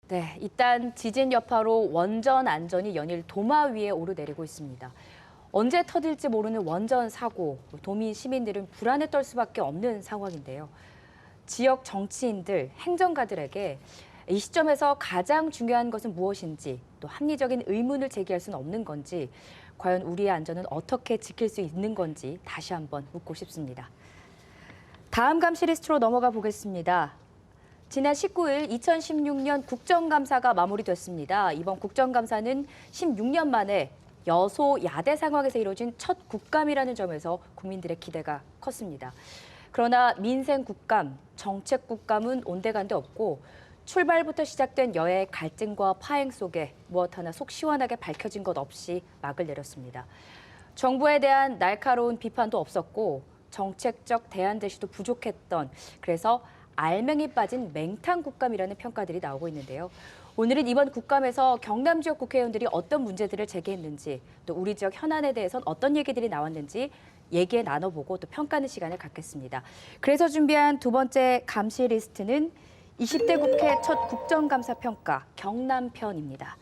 네, 일단 지진 여파로 원전 안전이 연일 도마 위에 오르내리고 있습니다. 언제 터질지 모르는 원전 사고, 도민 시민들은 불안에 떨 수밖에 없는 상황인데요. 지역 정치인들, 행정가들에게 이 시점에서 가장 중요한 것은 무엇인지, 또 합리적인 의문을 제기할 수는 없는 건지, 과연 우리의 안전은 어떻게 지킬 수 있는 건지 다시 한번 묻고 싶습니다. 다음 감시 리스트로 넘어가 보겠습니다. 지난 19일 2016년 국정감사가 마무리됐습니다. 이번 국정감사는 16년 만에 여소야대 상황에서 이루어진 첫 국감이라는 점에서 국민들의 기대가 컸습니다. 그러나 민생 국감, 정책 국감은 온데간데 없고 출발부터 시작된 여야의 갈등과 파행 속에 무엇 하나 속 시원하게 밝혀진 것 없이 막을 내렸습니다. 정부에 대한 날카로운 비판도 없었고 정책적 대안 제시도 부족했던, 그래서 알맹이 빠진 맹탕 국감이라는 평가들이 나오고 있는데요. 오늘은 이번 국감에서 경남 지역 국회의원들이 어떤 문제들을 제기했는지, 또 우리 지역 현안에 대해선 어떤 얘기들이 나왔는지 얘기 나눠보고 또 평가하는 시간을 갖겠습니다. 그래서 준비한 두 번째 감시 리스트는 20대 국회 첫 국정감사 평가 경남편입니다.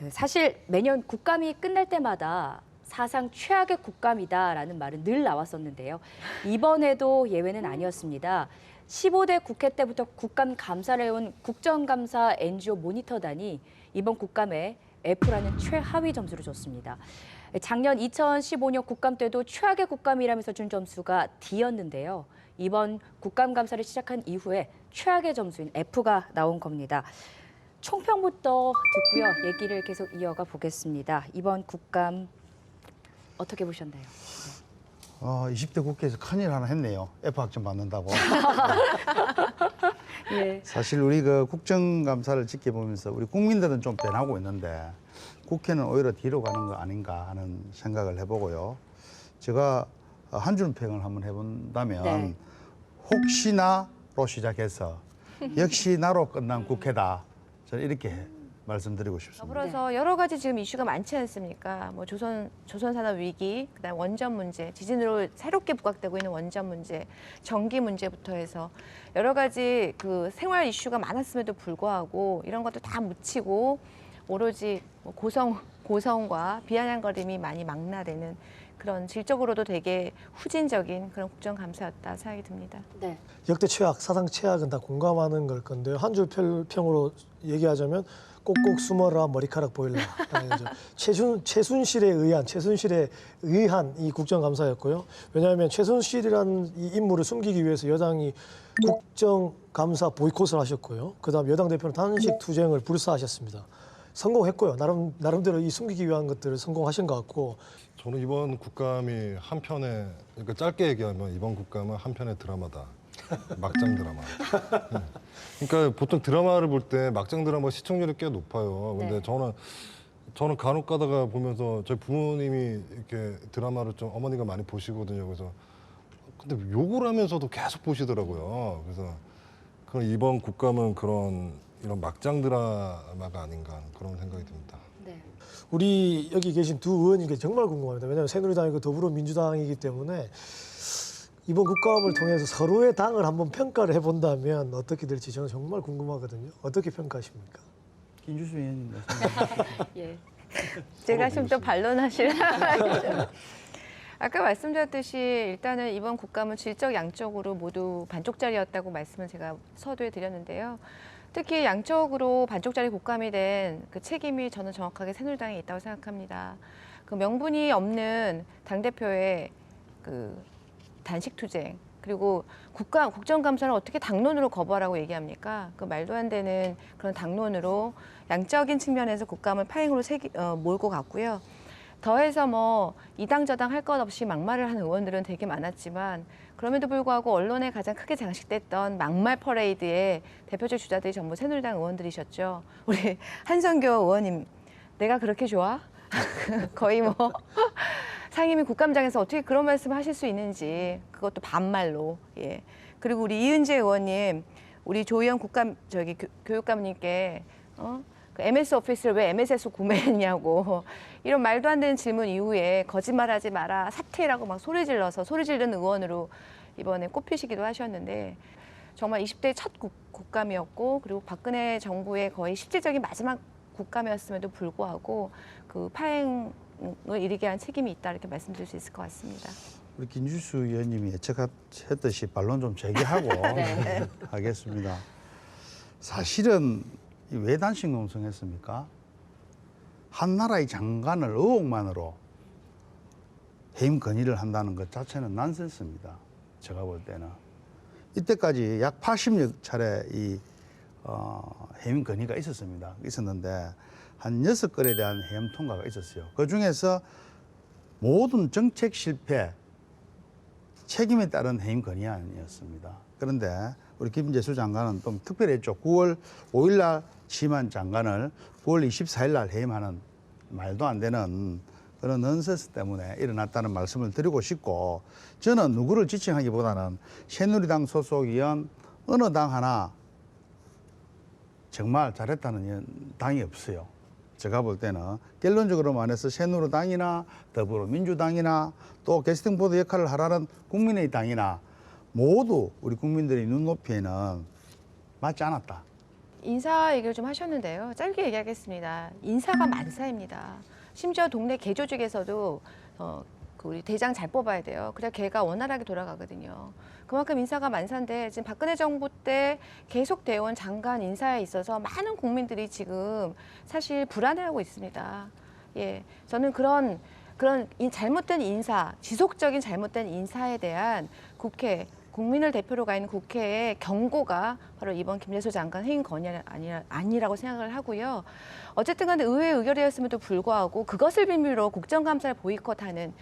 사실 매년 국감이 끝날 때마다 사상 최악의 국감이다라는 말은 늘 나왔었는데요. 이번에도 예외는 아니었습니다. 15대 국회 때부터 국감 감사를 해온 국정감사 NGO 모니터단이 이번 국감에 F라는 최하위 점수를 줬습니다. 작년 2015년 국감 때도 최악의 국감이라면서 준 점수가 D였는데요. 이번 국감 감사를 시작한 이후에 최악의 점수인 F가 나온 겁니다. 총평부터 듣고요. 얘기를 계속 이어가 보겠습니다. 이번 국감 어떻게 보셨나요? 20대 국회에서 큰일 하나 했네요. F학점 받는다고. 예. 사실 우리 국정감사를 지켜보면서 우리 국민들은 좀 변하고 있는데 국회는 오히려 뒤로 가는 거 아닌가 하는 생각을 해보고요. 제가 한 줄 평을 한번 해본다면 네. 혹시나로 시작해서 역시나로 끝난 국회다. 저는 이렇게 말씀드리고 싶습니다. 더불어서 여러 가지 지금 이슈가 많지 않습니까? 뭐 조선산업 위기, 그다음 원전 문제, 지진으로 새롭게 부각되고 있는 원전 문제, 전기 문제부터 해서 여러 가지 생활 이슈가 많았음에도 불구하고 이런 것도 다 묻히고 오로지 고성과 비아냥거림이 많이 망라되는 그런 질적으로도 되게 후진적인 그런 국정감사였다 생각이 듭니다. 네. 역대 최악, 사상 최악은 다 공감하는 걸 건데요. 한 줄 평으로 얘기하자면 꼭꼭 숨어라 머리카락 보일라. 최순실에 의한 이 국정감사였고요. 왜냐하면 최순실이라는 이 인물을 숨기기 위해서 여당이 국정감사 보이콧을 하셨고요. 그다음 여당 대표는 단식 투쟁을 불사하셨습니다. 성공했고요. 나름대로 이 숨기기 위한 것들을 성공하신 것 같고. 저는 이번 국감이 그러니까 짧게 얘기하면 이번 국감은 한편의 드라마다. 막장 드라마. 그러니까 보통 드라마를 볼 때 막장 드라마 시청률이 꽤 높아요. 근데 네. 저는 간혹 가다가 보면서 저희 부모님이 이렇게 드라마를 좀 어머니가 많이 보시거든요. 그래서 근데 욕을 하면서도 계속 보시더라고요. 그래서 이번 국감은 이런 막장 드라마가 아닌가 그런 생각이 듭니다. 네. 우리 여기 계신 두 의원님께 정말 궁금합니다. 왜냐하면 새누리당이고 더불어민주당이기 때문에 이번 국감을 통해서 서로의 당을 한번 평가를 해본다면 어떻게 될지 저는 정말 궁금하거든요. 어떻게 평가하십니까? 김주수 의원님. 예. 제가 좀 더 반론하시려고 아까 말씀드렸듯이 일단은 이번 국감은 질적 양적으로 모두 반쪽짜리였다고 말씀을 제가 서두에 드렸는데요. 특히 양적으로 반쪽짜리 국감이 된 그 책임이 저는 정확하게 새누리당에 있다고 생각합니다. 그 명분이 없는 당대표의 단식 투쟁, 그리고 국정감사를 어떻게 당론으로 거부하라고 얘기합니까? 그 말도 안 되는 그런 당론으로 양적인 측면에서 국감을 파행으로 몰고 갔고요. 더해서 이당저당 할 것 없이 막말을 하는 의원들은 되게 많았지만 그럼에도 불구하고 언론에 가장 크게 장식됐던 막말 퍼레이드의 대표적 주자들이 전부 새누리당 의원들이셨죠. 우리 한성교 의원님, 내가 그렇게 좋아? 거의 상임위 국감장에서 어떻게 그런 말씀을 하실 수 있는지, 그것도 반말로. 예. 그리고 우리 이은재 의원님, 우리 조희연 교육감님께 그 MS 오피스를 왜 MS에서 구매했냐고 이런 말도 안 되는 질문 이후에 거짓말하지 마라, 사퇴라고 막 소리 지르는 의원으로 이번에 꼽히시기도 하셨는데, 정말 20대 첫 국감이었고 그리고 박근혜 정부의 거의 실질적인 마지막 국감이었음에도 불구하고 그 파행을 일으키게 한 책임이 있다 이렇게 말씀드릴 수 있을 것 같습니다. 우리 김주수 의원님이 예측했듯이 반론 좀 제기하고 네. 하겠습니다. 사실은 왜 단식 농성했습니까? 한 나라의 장관을 의혹만으로 해임 건의를 한다는 것 자체는 난센스입니다. 제가 볼 때는. 이때까지 약 80여 차례 해임 건의가 있었는데 한 6건에 대한 해임 통과가 있었어요. 그중에서 모든 정책 실패 책임에 따른 해임 건의안이었습니다. 그런데 우리 김재수 장관은 좀 특별했죠. 9월 5일 날 취임한 장관을 9월 24일 날 해임하는 말도 안 되는 그런 넌센스 때문에 일어났다는 말씀을 드리고 싶고, 저는 누구를 지칭하기보다는 새누리당 소속 의원 어느 당 하나 정말 잘했다는 당이 없어요. 제가 볼 때는 결론적으로 말해서 새누리당이나 더불어민주당이나 또 캐스팅 보드 역할을 하라는 국민의당이나 모두 우리 국민들의 눈높이에는 맞지 않았다. 인사 얘기를 좀 하셨는데요. 짧게 얘기하겠습니다. 인사가 만사입니다. 심지어 동네 개조직에서도 그 우리 대장 잘 뽑아야 돼요. 그래야 개가 원활하게 돌아가거든요. 그만큼 인사가 만사인데 지금 박근혜 정부 때 계속 되어온 장관 인사에 있어서 많은 국민들이 지금 사실 불안해하고 있습니다. 예, 저는 그런 잘못된 인사, 지속적인 잘못된 인사에 대한 국민을 대표로 가 있는 국회의 경고가 바로 이번 김재수 장관 해임 건의 아니라고 생각을 하고요. 어쨌든 간에 의회 의결이었음에도 불구하고 그것을 빌미로 국정감사를 보이콧하는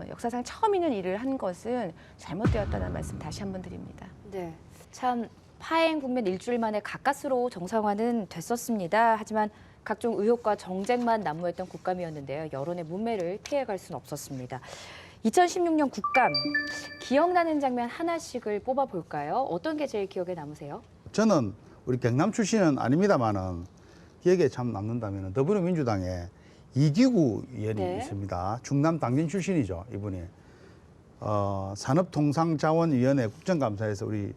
역사상 처음 있는 일을 한 것은 잘못되었다는 말씀 다시 한번 드립니다. 네, 참 파행 국면 일주일 만에 가까스로 정상화는 됐었습니다. 하지만 각종 의혹과 정쟁만 난무했던 국감이었는데요. 여론의 문매를 피해갈 수는 없었습니다. 2016년 국감, 기억나는 장면 하나씩을 뽑아볼까요? 어떤 게 제일 기억에 남으세요? 저는 우리 경남 출신은 아닙니다만은 기억에 참 남는다면 더불어민주당에 이기구 의원이 네. 있습니다. 충남 당진 출신이죠, 이분이. 산업통상자원위원회 국정감사에서 우리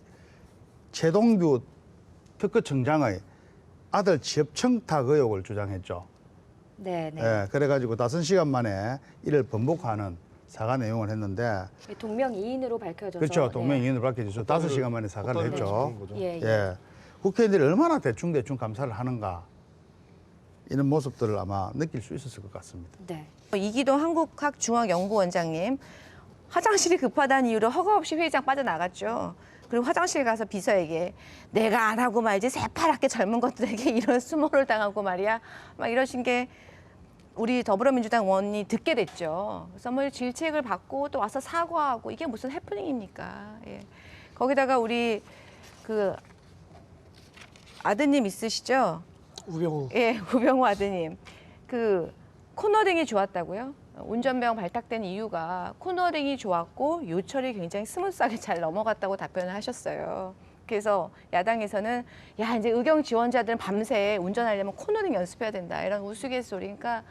최동규 특허청장의 아들 취업 청탁 의혹을 주장했죠. 네, 네. 예, 그래가지고 5시간 만에 이를 번복하는 사과 내용을 했는데, 동명이인으로 밝혀져서. 그렇죠. 동명이인으로 밝혀져서 5시간 만에 사과를 헛다리를 했죠. 짚은 거죠. 예, 예. 예. 국회의원들이 얼마나 대충 감사를 하는가, 이런 모습들을 아마 느낄 수 있었을 것 같습니다. 네. 이기동 한국학중앙연구원장님 화장실이 급하다는 이유로 허가 없이 회의장 빠져나갔죠. 그리고 화장실 가서 비서에게 내가 안 하고 말지 새파랗게 젊은 것들에게 이런 수모를 당하고 말이야. 막 이러신 게 우리 더불어민주당 의원이 듣게 됐죠. 그래서 뭐 질책을 받고 또 와서 사과하고 이게 무슨 해프닝입니까? 예. 거기다가 우리 그 아드님 있으시죠? 우병우. 예, 우병우 아드님. 그 코너링이 좋았다고요? 운전병 발탁된 이유가 코너링이 좋았고 요철이 굉장히 스무스하게 잘 넘어갔다고 답변을 하셨어요. 그래서 야당에서는 야 이제 의경 지원자들은 밤새 운전하려면 코너링 연습해야 된다 이런 우스갯소리. 그러니까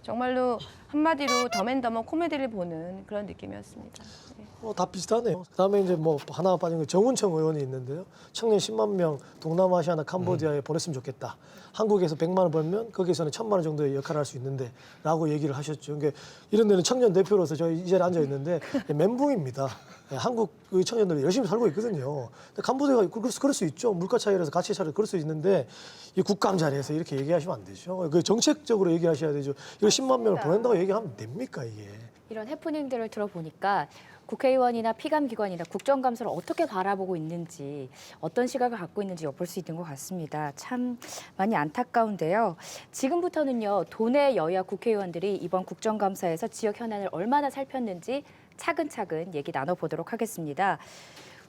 정말로 한마디로 덤앤더머 코미디를 보는 그런 느낌이었습니다. 예. 다 비슷하네요. 그다음에 이제 뭐 하나 빠진 거 정운청 의원이 있는데요. 청년 10만 명 동남아시아나 캄보디아에 보냈으면 좋겠다. 한국에서 100만 원 벌면 거기서는 1000만 원 정도의 역할을 할 수 있는데라고 얘기를 하셨죠. 그러니까 이런 데는 청년 대표로서 저희 이 자리에 앉아 있는데 멘붕입니다. 한국의 청년들이 열심히 살고 있거든요. 근데 캄보디아가 그럴 수 있죠. 물가 차이라서 가치 차이라서 그럴 수 있는데 이 국감 자리에서 이렇게 얘기하시면 안 되죠. 그 정책적으로 얘기하셔야 되죠. 이거 10만 명을 보낸다고 얘기하면 됩니까 이게? 이런 해프닝들을 들어보니까 국회의원이나 피감기관이나 국정감사를 어떻게 바라보고 있는지, 어떤 시각을 갖고 있는지 엿볼 수 있는 것 같습니다. 참 많이 안타까운데요. 지금부터는요, 도내 여야 국회의원들이 이번 국정감사에서 지역 현안을 얼마나 살폈는지 차근차근 얘기 나눠보도록 하겠습니다.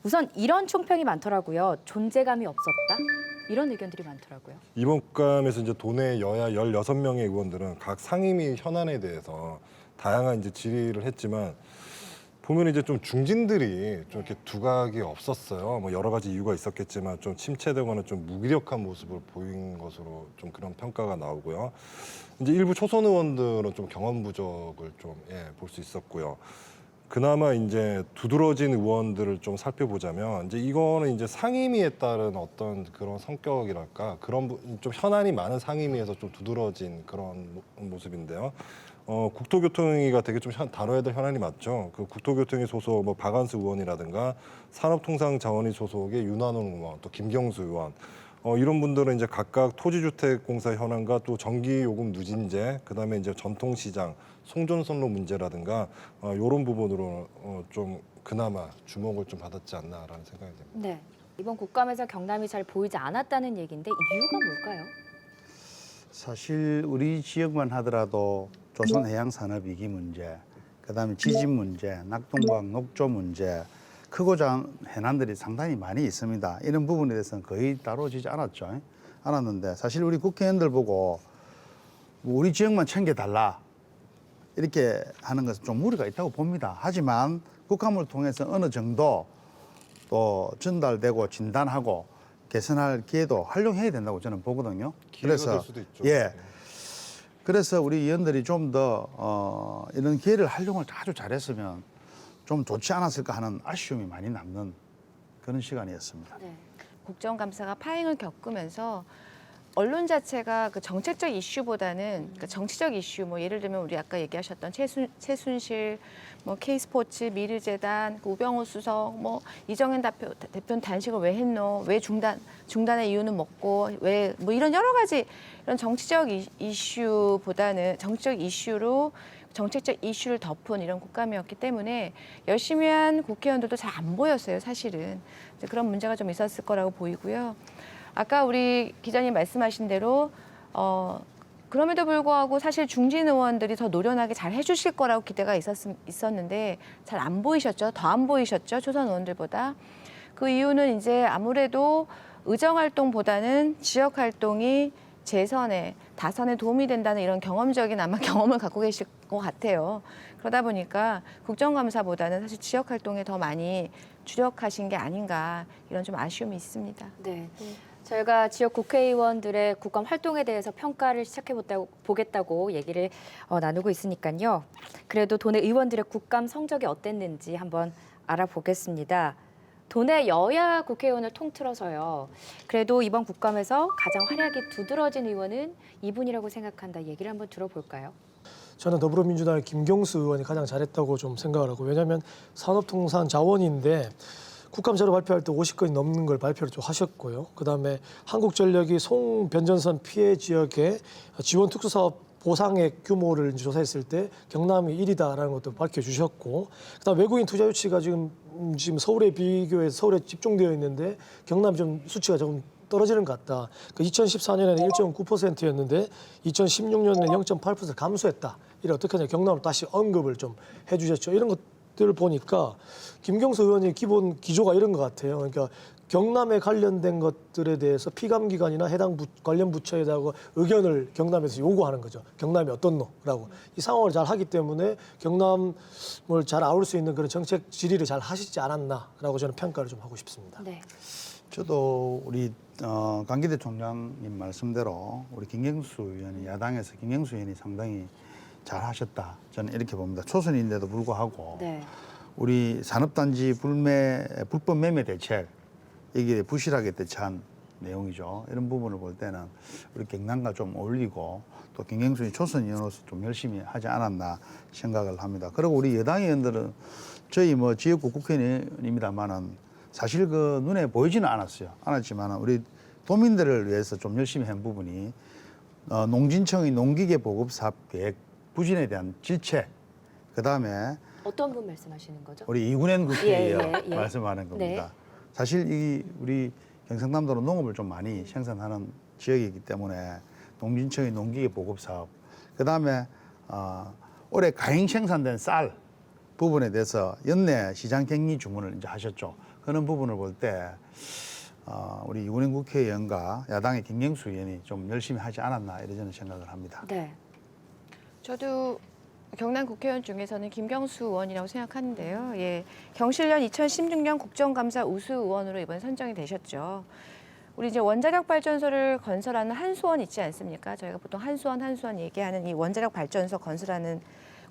우선 이런 총평이 많더라고요. 존재감이 없었다? 이런 의견들이 많더라고요. 이번 국감에서 이제 도내 여야 16명의 의원들은 각 상임위 현안에 대해서 다양한 이제 질의를 했지만 보면 이제 좀 중진들이 좀 이렇게 두각이 없었어요. 뭐 여러 가지 이유가 있었겠지만 좀 침체되거나 좀 무기력한 모습을 보인 것으로 좀 그런 평가가 나오고요. 이제 일부 초선 의원들은 좀 경험 부족을 좀 볼 수 있었고요. 그나마 이제 두드러진 의원들을 좀 살펴보자면 이제 이거는 이제 상임위에 따른 어떤 그런 성격이랄까 좀 현안이 많은 상임위에서 좀 두드러진 그런 모습인데요. 국토교통위가 되게 좀 다뤄야 될 현안이 맞죠. 그 국토교통위 소속 뭐 박한수 의원이라든가 산업통상자원위 소속의 윤한홍 의원, 또 김경수 의원 이런 분들은 이제 각각 토지주택공사 현안과 또 전기요금 누진제, 그다음에 이제 전통시장, 송전선로 문제라든가 이런 부분으로 좀 그나마 주목을 좀 받았지 않나라는 생각이 듭니다. 네. 이번 국감에서 경남이 잘 보이지 않았다는 얘기인데 이유가 뭘까요? 사실 우리 지역만 하더라도 조선해양산업위기 문제, 그다음에 지진 문제, 낙동강 녹조 문제, 크고 작은 해난들이 상당히 많이 있습니다. 이런 부분에 대해서는 거의 다뤄지지 않았는데 사실 우리 국회의원들 보고 우리 지역만 챙겨달라 이렇게 하는 것은 좀 무리가 있다고 봅니다. 하지만 국감을 통해서 어느 정도 또 전달되고 진단하고 개선할 기회도 활용해야 된다고 저는 보거든요. 기회가 될 수도 있죠. 예. 그래서 우리 의원들이 좀 더 이런 기회를 활용을 아주 잘했으면 좀 좋지 않았을까 하는 아쉬움이 많이 남는 그런 시간이었습니다. 네. 국정감사가 파행을 겪으면서 언론 자체가 그 정책적 이슈보다는 그 정치적 이슈, 뭐 예를 들면 우리 아까 얘기하셨던 최순실, 뭐 K스포츠, 미르재단, 그 우병우 수석, 뭐 이정현 대표는 단식을 왜 했노? 왜 중단의 이유는 뭐고? 왜 뭐 이런 여러 가지 이런 정치적 이슈보다는 정치적 이슈로 정책적 이슈를 덮은 이런 국감이었기 때문에 열심히 한 국회의원들도 잘 안 보였어요, 사실은. 그런 문제가 좀 있었을 거라고 보이고요. 아까 우리 기자님 말씀하신 대로 그럼에도 불구하고 사실 중진 의원들이 더 노련하게 잘 해주실 거라고 기대가 있었는데 잘 안 보이셨죠. 더 안 보이셨죠. 초선 의원들보다. 그 이유는 이제 아무래도 의정활동보다는 지역활동이 재선에, 다선에 도움이 된다는 이런 경험적인 아마 경험을 갖고 계실 것 같아요. 그러다 보니까 국정감사보다는 사실 지역활동에 더 많이 주력하신 게 아닌가 이런 좀 아쉬움이 있습니다. 네. 저희가 지역 국회의원들의 국감 활동에 대해서 평가를 보겠다고 얘기를 나누고 있으니까요. 그래도 도내 의원들의 국감 성적이 어땠는지 한번 알아보겠습니다. 도내 여야 국회의원을 통틀어서요. 그래도 이번 국감에서 가장 활약이 두드러진 의원은 이분이라고 생각한다. 얘기를 한번 들어볼까요? 저는 더불어민주당의 김경수 의원이 가장 잘했다고 좀 생각을 하고, 왜냐하면 산업통상자원인데 국감자료 발표할 때 50건이 넘는 걸 발표를 좀 하셨고요. 그다음에 한국전력이 송변전선 피해 지역에 지원 특수사업 보상액 규모를 이제 조사했을 때 경남이 1위다라는 것도 밝혀주셨고, 그다음 외국인 투자 유치가 지금 서울에 비교해서 서울에 집중되어 있는데 경남이 좀 수치가 조금 떨어지는 것 같다. 그 2014년에는 1.9%였는데 2016년에 0.8% 감소했다. 이래 어떻게 하냐, 경남을 다시 언급을 좀 해주셨죠. 이런 것들을 보니까 김경수 의원이 기본 기조가 이런 것 같아요. 그러니까 경남에 관련된 것들에 대해서 피감기관이나 해당 관련 부처에다가 의견을 경남에서 요구하는 거죠. 경남이 어떻노라고. 이 상황을 잘 하기 때문에 경남을 잘 아울 수 있는 그런 정책 질의를 잘 하시지 않았나라고 저는 평가를 좀 하고 싶습니다. 네. 저도 우리 강기대 총장님 말씀대로 우리 김경수 의원이 야당에서 김경수 의원이 상당히 잘하셨다. 저는 이렇게 봅니다. 초선인데도 불구하고 네. 우리 산업단지 불법 매매 대책 이게 부실하게 대처한 내용이죠. 이런 부분을 볼 때는 우리 경남과 좀 어울리고 또 김경수의 초선 의원으로서 좀 열심히 하지 않았나 생각을 합니다. 그리고 우리 여당 의원들은 저희 뭐 지역구 국회의원입니다만은 사실 그 눈에 보이지는 않았지만 우리 도민들을 위해서 좀 열심히 한 부분이 농진청의 농기계 보급 사업 계획 부진에 대한 질책, 그 다음에 어떤 분 말씀하시는 거죠? 우리 이군현 국회의원 예. 말씀하는 겁니다. 네. 사실 이 우리 경상남도는 농업을 좀 많이 생산하는 지역이기 때문에 농진청의 농기계 보급 사업, 그 다음에 올해 가행 생산된 쌀 부분에 대해서 연내 시장 격리 주문을 이제 하셨죠. 그런 부분을 볼 때 우리 이군현 국회의원과 야당의 김경수 의원이 좀 열심히 하지 않았나 이런 저는 생각을 합니다. 네. 저도 경남 국회의원 중에서는 김경수 의원이라고 생각하는데요. 예, 경실련 2016년 국정감사 우수 의원으로 이번 선정이 되셨죠. 우리 이제 원자력 발전소를 건설하는 한수원 있지 않습니까? 저희가 보통 한수원 얘기하는 이 원자력 발전소 건설하는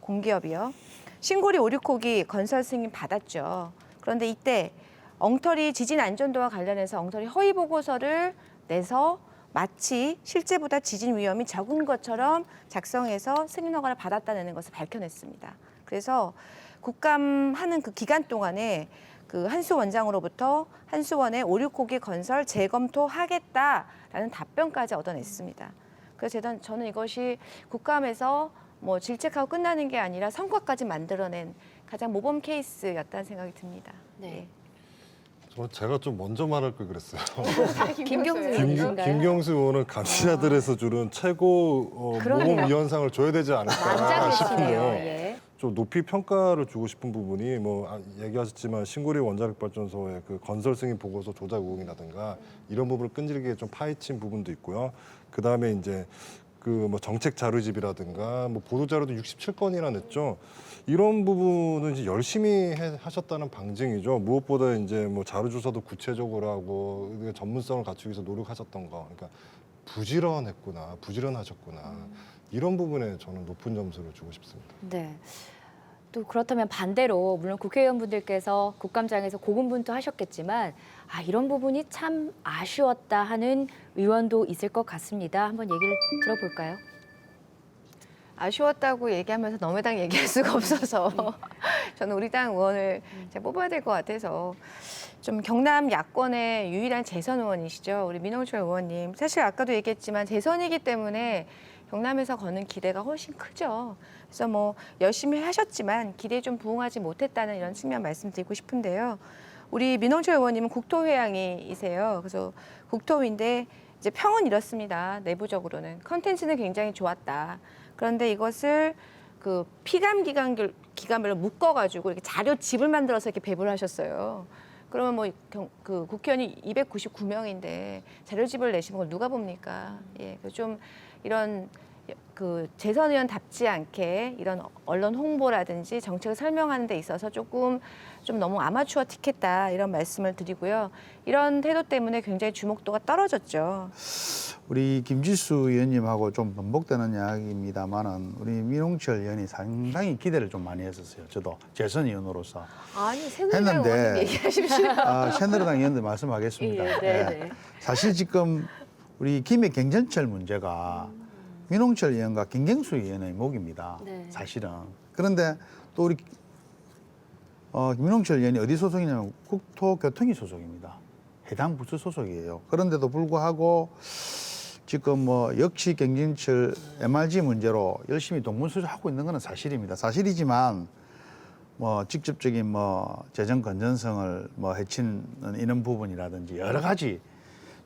공기업이요. 신고리 오류코기 건설 승인 받았죠. 그런데 이때 엉터리 지진 안전도와 관련해서 엉터리 허위 보고서를 내서 마치 실제보다 지진 위험이 적은 것처럼 작성해서 승인 허가를 받았다는 것을 밝혀냈습니다. 그래서 국감하는 그 기간 동안에 그 한수 원장으로부터 한수원의 오류코기 건설 재검토하겠다라는 답변까지 얻어냈습니다. 그래서 저는 이것이 국감에서 뭐 질책하고 끝나는 게 아니라 성과까지 만들어낸 가장 모범 케이스였다는 생각이 듭니다. 네. 제가 좀 먼저 말할 걸 그랬어요. 김경수 의원이신가요? 김경수 의원은 감시자들에서 주는 최고 그러네요. 모범위원상을 줘야 되지 않을까 만장이시네요. 싶은데요. 예. 좀 높이 평가를 주고 싶은 부분이 얘기하셨지만 신고리 원자력발전소의 그 건설 승인 보고서 조작 의혹이라든가 이런 부분을 끈질기게 좀 파헤친 부분도 있고요. 그 다음에 이제 그 뭐 정책 자료집이라든가 뭐 보도 자료도 67건이나 냈죠. 이런 부분은 이제 열심히 하셨다는 방증이죠. 무엇보다 이제 뭐 자료 조사도 구체적으로 하고 전문성을 갖추기 위해서 노력하셨던 거. 그러니까 부지런하셨구나. 이런 부분에 저는 높은 점수를 주고 싶습니다. 네. 또 그렇다면 반대로 물론 국회의원분들께서 국감장에서 고군분투하셨겠지만 이런 부분이 참 아쉬웠다 하는 의원도 있을 것 같습니다. 한번 얘기를 들어볼까요? 아쉬웠다고 얘기하면서 너무 당 얘기할 수가 없어서 저는 우리 당 의원을 제가 뽑아야 될 것 같아서 좀 경남 야권의 유일한 재선 의원이시죠. 우리 민홍철 의원님. 사실 아까도 얘기했지만 재선이기 때문에 경남에서 거는 기대가 훨씬 크죠. 그래서 뭐 열심히 하셨지만 기대에 좀 부응하지 못했다는 이런 측면 말씀드리고 싶은데요. 우리 민홍철 의원님은 국토회장이세요. 그래서 국토위인데 이제 평은 이렇습니다. 내부적으로는 컨텐츠는 굉장히 좋았다. 그런데 이것을 그 피감 기관별로 묶어가지고 이렇게 자료집을 만들어서 이렇게 배부를 하셨어요. 그러면 뭐 그 국회의원이 299명인데 자료집을 내시는 걸 누가 봅니까? 예, 좀 이런 그 재선 의원답지 않게 이런 언론 홍보라든지 정책을 설명하는 데 있어서 조금 좀 너무 아마추어 티켓다 이런 말씀을 드리고요. 이런 태도 때문에 굉장히 주목도가 떨어졌죠. 우리 김지수 의원님하고 좀 반복되는 이야기입니다만은 우리 민홍철 의원이 상당히 기대를 좀 많이 했었어요. 저도 재선 의원으로서 아니 새누리당 했는데 의원님 얘기하십시오. 새누리당 의원들 말씀하겠습니다. 네. 사실 지금 우리 김해 경전철 문제가 민홍철 의원과 김경수 의원의 목입니다. 네. 사실은. 그런데 또 우리 민홍철 의원이 어디 소속이냐면 국토교통위 소속입니다. 해당 부서 소속이에요. 그런데도 불구하고 지금 뭐 역시 경전철 MRG 문제로 열심히 동분서주하고 있는 것은 사실입니다. 사실이지만 뭐 직접적인 뭐 재정 건전성을 뭐 해치는 이런 부분이라든지 여러 가지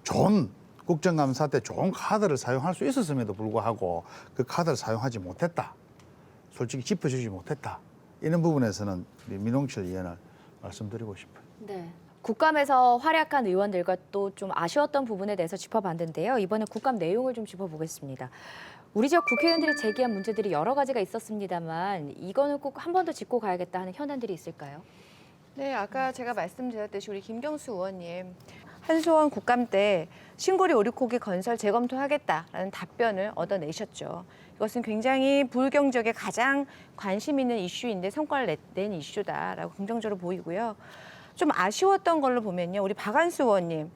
좋은 국정감사 때 좋은 카드를 사용할 수 있었음에도 불구하고 그 카드를 사용하지 못했다. 솔직히 짚어주지 못했다. 이런 부분에서는 우리 민홍철 의원을 말씀드리고 싶어요. 네. 국감에서 활약한 의원들과 또 좀 아쉬웠던 부분에 대해서 짚어봤는데요. 이번에 국감 내용을 좀 짚어보겠습니다. 우리 지역 국회의원들이 제기한 문제들이 여러 가지가 있었습니다만 이거는 꼭 한 번 더 짚고 가야겠다 하는 현안들이 있을까요? 네, 아까 제가 말씀드렸듯이 우리 김경수 의원님 한수원 국감 때 신고리 오류코기 건설 재검토하겠다라는 답변을 얻어내셨죠. 이것은 굉장히 불경적에 가장 관심 있는 이슈인데 성과를 낸 이슈다라고 긍정적으로 보이고요. 좀 아쉬웠던 걸로 보면요. 우리 박한수 의원님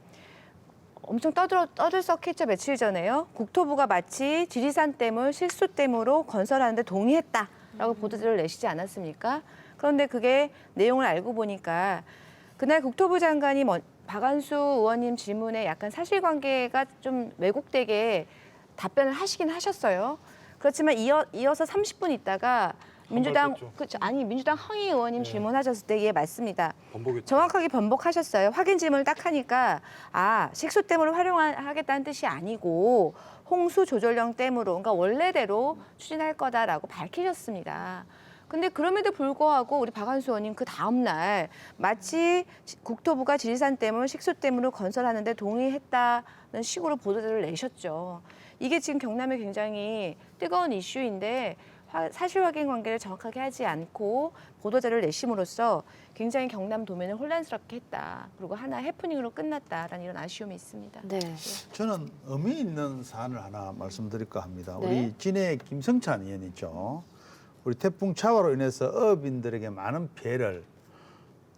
엄청 떠들썩했죠. 며칠 전에요. 국토부가 마치 지리산댐을 실수댐으로 건설하는데 동의했다라고 보도자료를 내시지 않았습니까? 그런데 그게 내용을 알고 보니까 그날 국토부 장관이 박한수 의원님 질문에 약간 사실관계가 좀 왜곡되게 답변을 하시긴 하셨어요. 그렇지만 이어서 30분 있다가 민주당 민주당 황희 의원님 질문하셨을 때의 맞습니다. 정확하게 번복하셨어요. 확인 질문을 딱 하니까 식수댐으로 활용하겠다는 뜻이 아니고 홍수 조절령 댐으로 그러니까 원래대로 추진할 거다라고 밝히셨습니다. 근데 그럼에도 불구하고 우리 박한수 의원님 그 다음 날 마치 국토부가 지리산댐을 식수댐으로 건설하는데 동의했다는 식으로 보도자료를 내셨죠. 이게 지금 경남에 굉장히 뜨거운 이슈인데 사실 확인 관계를 정확하게 하지 않고 보도자료를 내심으로써 굉장히 경남 도민을 혼란스럽게 했다. 그리고 하나 해프닝으로 끝났다라는 이런 아쉬움이 있습니다. 네. 저는 의미 있는 사안을 하나 말씀드릴까 합니다. 네. 우리 진해 김성찬 의원 있죠. 우리 태풍 차바로 인해서 어업인들에게 많은 피해를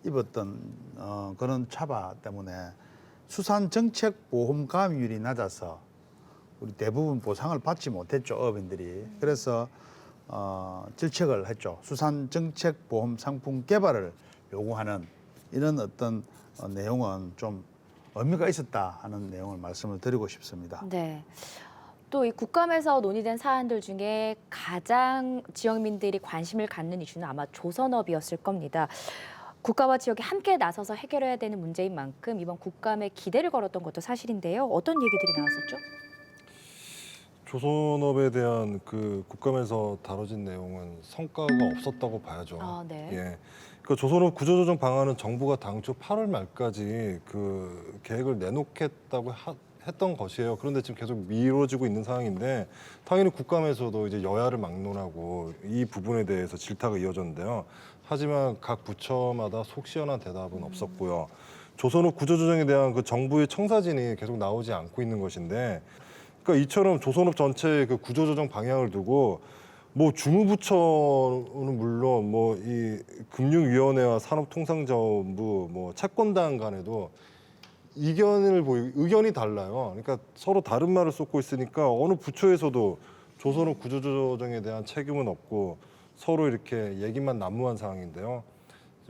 입었던 그런 차바 때문에 수산 정책 보험 가입률이 낮아서 우리 대부분 보상을 받지 못했죠, 어업인들이. 그래서 질책을 했죠. 수산 정책 보험 상품 개발을 요구하는 이런 어떤 내용은 좀 의미가 있었다 하는 내용을 말씀을 드리고 싶습니다. 네. 또 이 국감에서 논의된 사안들 중에 가장 지역민들이 관심을 갖는 이슈는 아마 조선업이었을 겁니다. 국가와 지역이 함께 나서서 해결해야 되는 문제인 만큼 이번 국감에 기대를 걸었던 것도 사실인데요. 어떤 얘기들이 나왔었죠? 조선업에 대한 그 국감에서 다뤄진 내용은 성과가 없었다고 봐야죠. 아, 네. 예. 그 조선업 구조조정 방안은 정부가 당초 8월 말까지 그 계획을 내놓겠다고 했던 것이에요. 그런데 지금 계속 미뤄지고 있는 상황인데 당연히 국감에서도 이제 여야를 막론하고 이 부분에 대해서 질타가 이어졌는데요. 하지만 각 부처마다 속 시원한 대답은 없었고요. 조선업 구조조정에 대한 그 정부의 청사진이 계속 나오지 않고 있는 것인데, 그러니까 이처럼 조선업 전체의 그 구조조정 방향을 두고 뭐 주무부처는 물론 뭐 이 금융위원회와 산업통상자원부, 뭐 채권단 간에도 의견이 달라요. 그러니까 서로 다른 말을 쏟고 있으니까 어느 부처에서도 조선업 구조조정에 대한 책임은 없고 서로 이렇게 얘기만 난무한 상황인데요.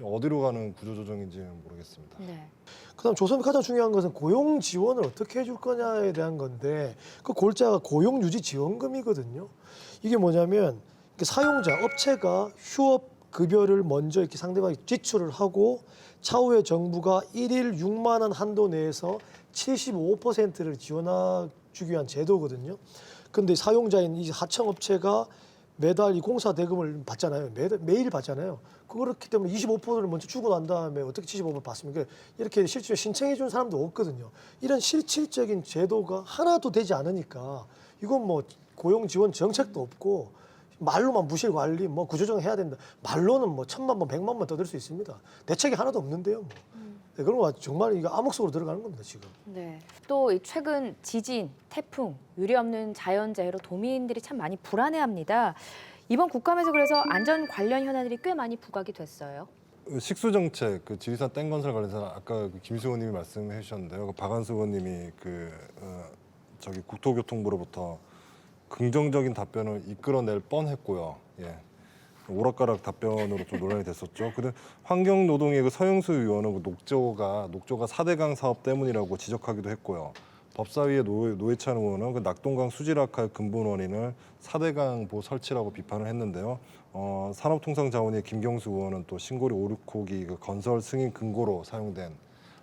어디로 가는 구조조정인지는 모르겠습니다. 네. 그다음 조선이 가장 중요한 것은 고용 지원을 어떻게 해줄 거냐에 대한 건데 그 골자가 고용 유지 지원금이거든요. 이게 뭐냐면 사용자 업체가 휴업 급여를 먼저 이렇게 상대방이 지출을 하고 차후에 정부가 일일 6만 원 한도 내에서 75%를 지원해주기 위한 제도거든요. 근데 사용자인 이 하청업체가 매달 이 공사 대금을 받잖아요. 매일 받잖아요. 그렇기 때문에 25%를 먼저 주고 난 다음에 어떻게 75%를 받습니까? 이렇게 실제로 신청해 준 사람도 없거든요. 이런 실질적인 제도가 하나도 되지 않으니까 이건 뭐 고용 지원 정책도 없고 말로만 무실 관리, 뭐 구조조정 해야 된다. 말로는 뭐 1,000만 번, 100만 번 떠들 수 있습니다. 대책이 하나도 없는데요. 뭐. 네, 그런 거 정말 이거 암흑 속으로 들어가는 겁니다, 지금. 네. 또 이 최근 지진, 태풍, 유례없는 자연재해로 도민들이 참 많이 불안해합니다. 이번 국감에서 그래서 안전 관련 현안들이 꽤 많이 부각이 됐어요. 식수 정책, 그 지리산 땡건설 관련해서 아까 그 김수 의원님이 말씀해 주셨는데요. 그 박한수 의원님이 저기 국토교통부로부터 긍정적인 답변을 이끌어낼 뻔했고요. 예. 오락가락 답변으로 좀 논란이 됐었죠. 근데 환경노동의 그 서영수 의원은 그 녹조가 4대강 사업 때문이라고 지적하기도 했고요. 법사위의 노회찬 의원은 그 낙동강 수질 악화의 근본 원인을 4대강 보 설치라고 비판을 했는데요. 산업통상자원의 김경수 의원은 또 신고리 5,6호기 그 건설 승인 근거로 사용된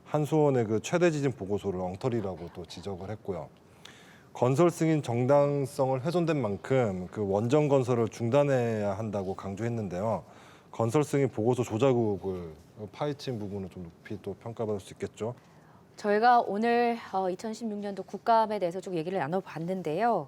한수원의 그 최대 지진 보고서를 엉터리라고 또 지적을 했고요. 건설 승인 정당성을 훼손된 만큼 그 원전 건설을 중단해야 한다고 강조했는데요. 건설 승인 보고서 조작 의혹을 파헤친 부분은 좀 높이 또 평가받을 수 있겠죠. 저희가 오늘 2016년도 국감에 대해서 쭉 얘기를 나눠봤는데요.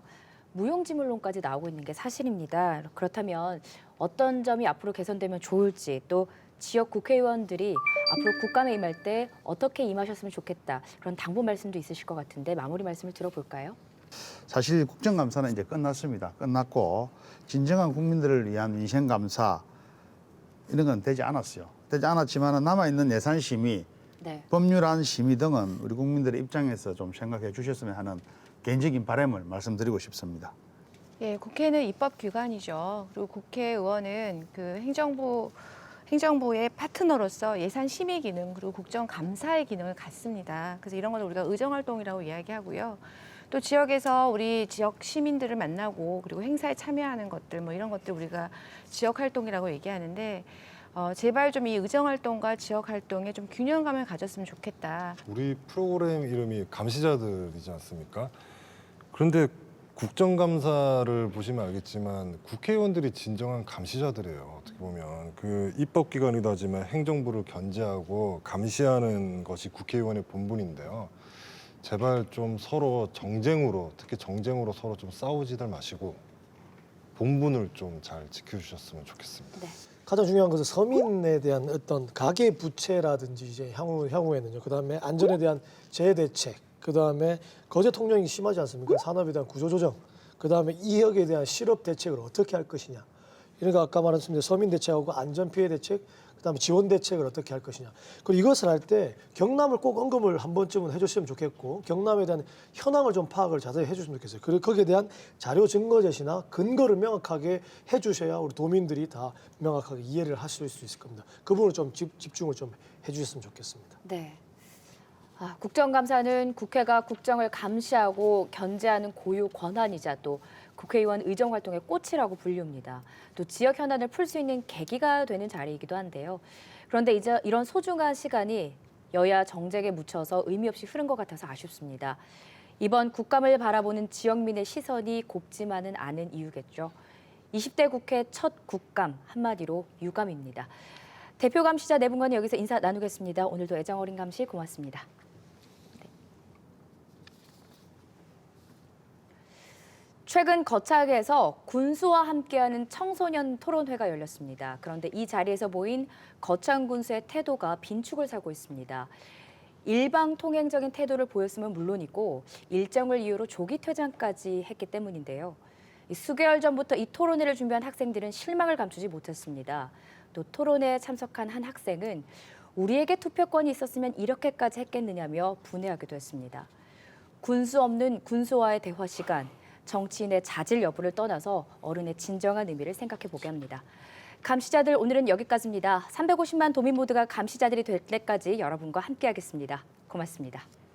무용지물론까지 나오고 있는 게 사실입니다. 그렇다면 어떤 점이 앞으로 개선되면 좋을지, 또 지역 국회의원들이 앞으로 국감에 임할 때 어떻게 임하셨으면 좋겠다, 그런 당부 말씀도 있으실 것 같은데 마무리 말씀을 들어볼까요? 사실 국정감사는 이제 끝났습니다. 끝났고 진정한 국민들을 위한 민생감사 이런 건 되지 않았어요. 되지 않았지만 남아있는 예산심의, 네. 법률안 심의 등은 우리 국민들의 입장에서 좀 생각해 주셨으면 하는 개인적인 바람을 말씀드리고 싶습니다. 예, 국회는 입법기관이죠. 그리고 국회의원은 그 행정부의 파트너로서 예산 심의 기능 그리고 국정감사의 기능을 갖습니다. 그래서 이런 걸 우리가 의정활동이라고 이야기하고요. 또 지역에서 우리 지역 시민들을 만나고 그리고 행사에 참여하는 것들 뭐 이런 것들 우리가 지역활동이라고 얘기하는데 제발 좀 이 의정활동과 지역활동에 좀 균형감을 가졌으면 좋겠다. 우리 프로그램 이름이 감시자들이지 않습니까? 그런데 국정감사를 보시면 알겠지만 국회의원들이 진정한 감시자들이에요. 어떻게 보면 그 입법기관이다 하지만 행정부를 견제하고 감시하는 것이 국회의원의 본분인데요. 제발 좀 서로 정쟁으로, 특히 정쟁으로 서로 좀 싸우지들 마시고 본분을 좀 잘 지켜주셨으면 좋겠습니다. 네. 가장 중요한 것은 서민에 대한 어떤 가계 부채라든지 이제 향후에는요. 그다음에 안전에 대한 재대책, 그다음에 거제 통령이 심하지 않습니까? 산업에 대한 구조조정, 그다음에 이역에 대한 실업 대책을 어떻게 할 것이냐. 그러니까 아까 말했습니다. 서민 대책하고 안전 피해 대책, 그다음에 지원 대책을 어떻게 할 것이냐. 그리고 이것을 할 때 경남을 꼭 언급을 한 번쯤은 해줬으면 좋겠고 경남에 대한 현황을 좀 파악을 자세히 해주시면 좋겠어요. 그리고 거기에 대한 자료 증거 제시나 근거를 명확하게 해주셔야 우리 도민들이 다 명확하게 이해를 하실 수 있을 겁니다. 그 부분을 좀 집중을 좀 해주셨으면 좋겠습니다. 네. 국정감사는 국회가 국정을 감시하고 견제하는 고유 권한이자 또 국회의원 의정 활동의 꽃이라고 불립니다. 또 지역 현안을 풀 수 있는 계기가 되는 자리이기도 한데요. 그런데 이제 이런 소중한 시간이 여야 정쟁에 묻혀서 의미 없이 흐른 것 같아서 아쉽습니다. 이번 국감을 바라보는 지역민의 시선이 곱지만은 않은 이유겠죠. 20대 국회 첫 국감, 한마디로 유감입니다. 대표 감시자 네 분과는 여기서 인사 나누겠습니다. 오늘도 애정 어린 감시 고맙습니다. 최근 거창에서 군수와 함께하는 청소년 토론회가 열렸습니다. 그런데 이 자리에서 보인 거창 군수의 태도가 빈축을 사고 있습니다. 일방통행적인 태도를 보였으면 물론이고 일정을 이유로 조기 퇴장까지 했기 때문인데요. 수개월 전부터 이 토론회를 준비한 학생들은 실망을 감추지 못했습니다. 또 토론회에 참석한 한 학생은 우리에게 투표권이 있었으면 이렇게까지 했겠느냐며 분해하기도 했습니다. 군수 없는 군수와의 대화 시간, 정치인의 자질 여부를 떠나서 어른의 진정한 의미를 생각해 보게 합니다. 감시자들 오늘은 여기까지입니다. 350만 도민 모두가 감시자들이 될 때까지 여러분과 함께하겠습니다. 고맙습니다.